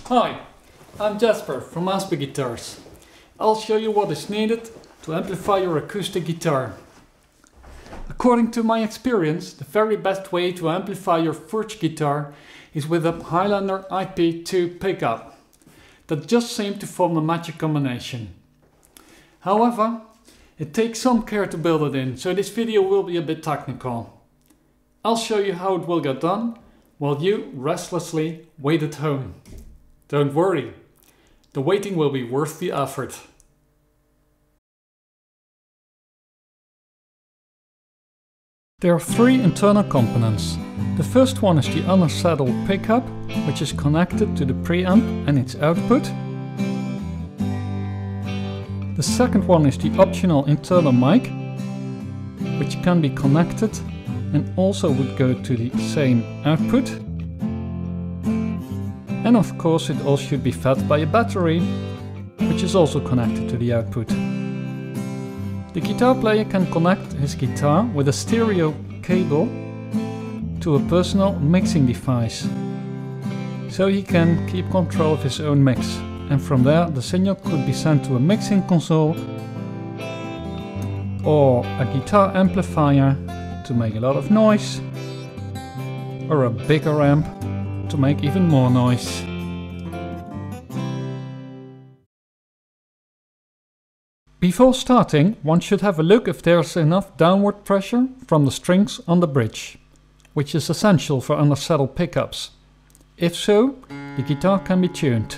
Hi, I'm Jasper from Aspe Guitars. I'll show you what is needed to amplify your acoustic guitar. According to my experience, the very best way to amplify your Furch guitar is with a Highlander IP2 pickup. That just seemed to form a magic combination. However, it takes some care to build it in, so this video will be a bit technical. I'll show you how it will get done, while you restlessly wait at home. Don't worry, the waiting will be worth the effort. There are three internal components. The first one is the undersaddle pickup, which is connected to the preamp and its output. The second one is the optional internal mic, which can be connected and also would go to the same output. And of course it all should be fed by a battery, which is also connected to the output. The guitar player can connect his guitar with a stereo cable to a personal mixing device, so he can keep control of his own mix, and from there the signal could be sent to a mixing console or a guitar amplifier to make a lot of noise, or a bigger amp to make even more noise. Before starting, one should have a look if there's enough downward pressure from the strings on the bridge, which is essential for undersaddle pickups. If so, the guitar can be tuned.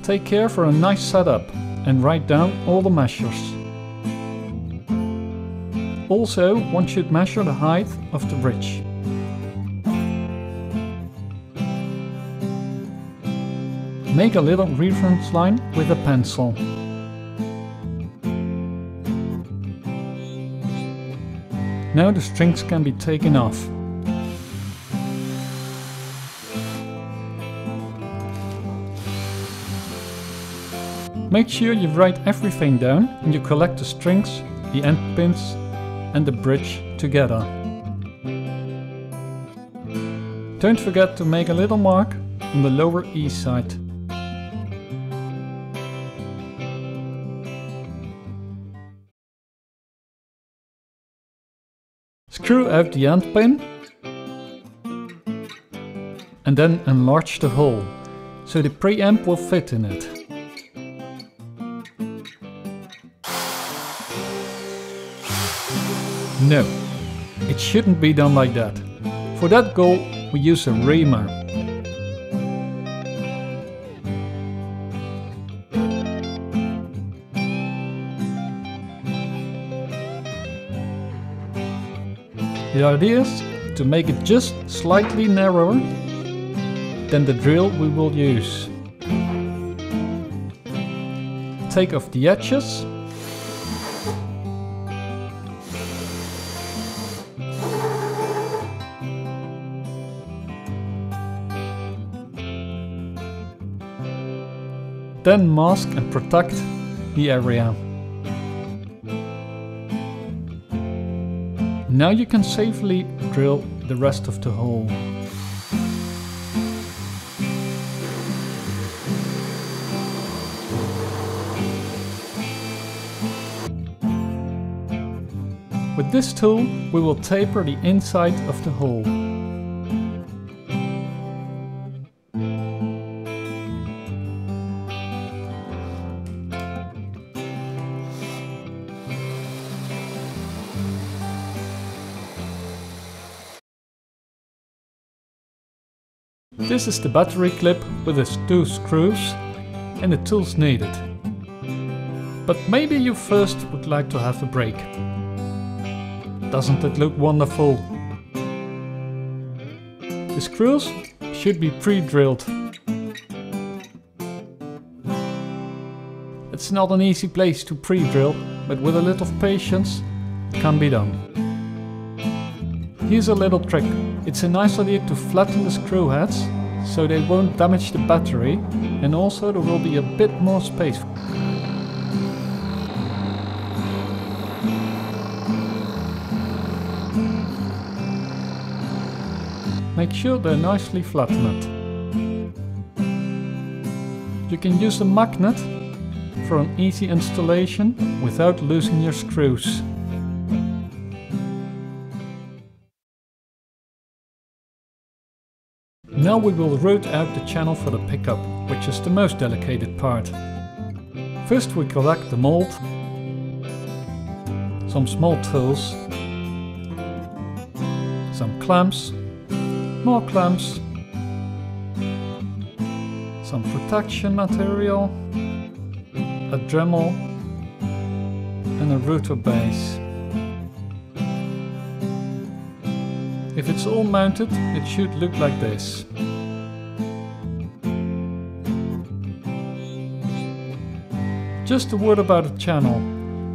Take care for a nice setup and write down all the measures. Also, one should measure the height of the bridge. Make a little reference line with a pencil. Now the strings can be taken off. Make sure you write everything down and you collect the strings, the end pins and the bridge together. Don't forget to make a little mark on the lower E side. Screw out the end pin and then enlarge the hole, so the preamp will fit in it. No, it shouldn't be done like that. For that goal we use a reamer. The idea is to make it just slightly narrower than the drill we will use. Take off the edges . Then mask and protect the area. Now you can safely drill the rest of the hole. With this tool we will taper the inside of the hole. This is the battery clip with its two screws and the tools needed. But maybe you first would like to have a break. Doesn't it look wonderful? The screws should be pre-drilled. It's not an easy place to pre-drill, but with a little patience it can be done. Here's a little trick. It's a nice idea to flatten the screw heads so they won't damage the battery, and also there will be a bit more space. make sure they're nicely flattened. You can use a magnet for an easy installation without losing your screws. Now we will route out the channel for the pickup, which is the most delicate part. First we collect the mold, some small tools, some clamps, more clamps, some protection material, a Dremel and a router base. If it's all mounted, it should look like this. Just a word about the channel.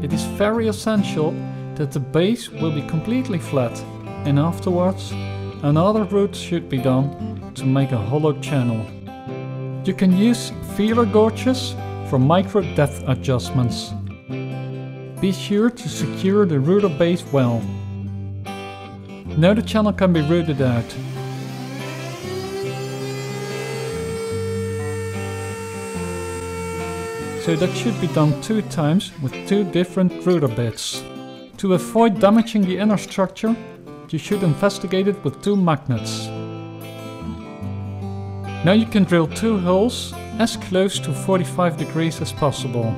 It is very essential that the base will be completely flat, and afterwards another route should be done to make a hollow channel. You can use feeler gauges for micro depth adjustments. Be sure to secure the router base well. Now the channel can be routed out. So that should be done 2 times with 2 different router bits. To avoid damaging the inner structure, you should investigate it with 2 magnets. Now you can drill 2 holes as close to 45 degrees as possible.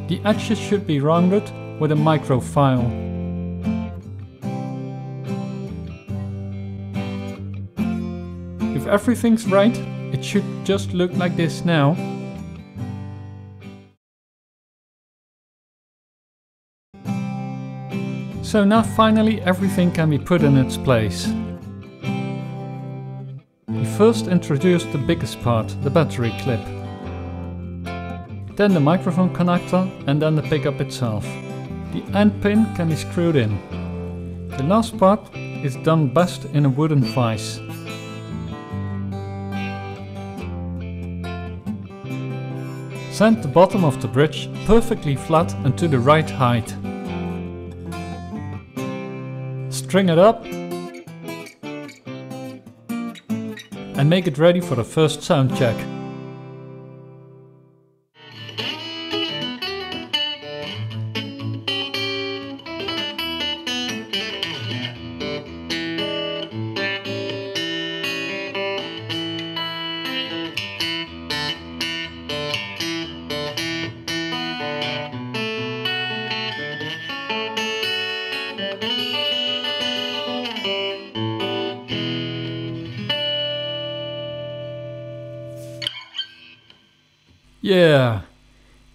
The edges should be rounded with a micro file. If everything's right, it should just look like this now. So now finally everything can be put in its place. We first introduced the biggest part, the battery clip. Then the microphone connector and then the pickup itself. The end pin can be screwed in. The last part is done best in a wooden vise. Sand the bottom of the bridge perfectly flat and to the right height. String it up and make it ready for the first sound check. Yeah,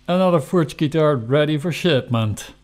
another Furch guitar ready for shipment.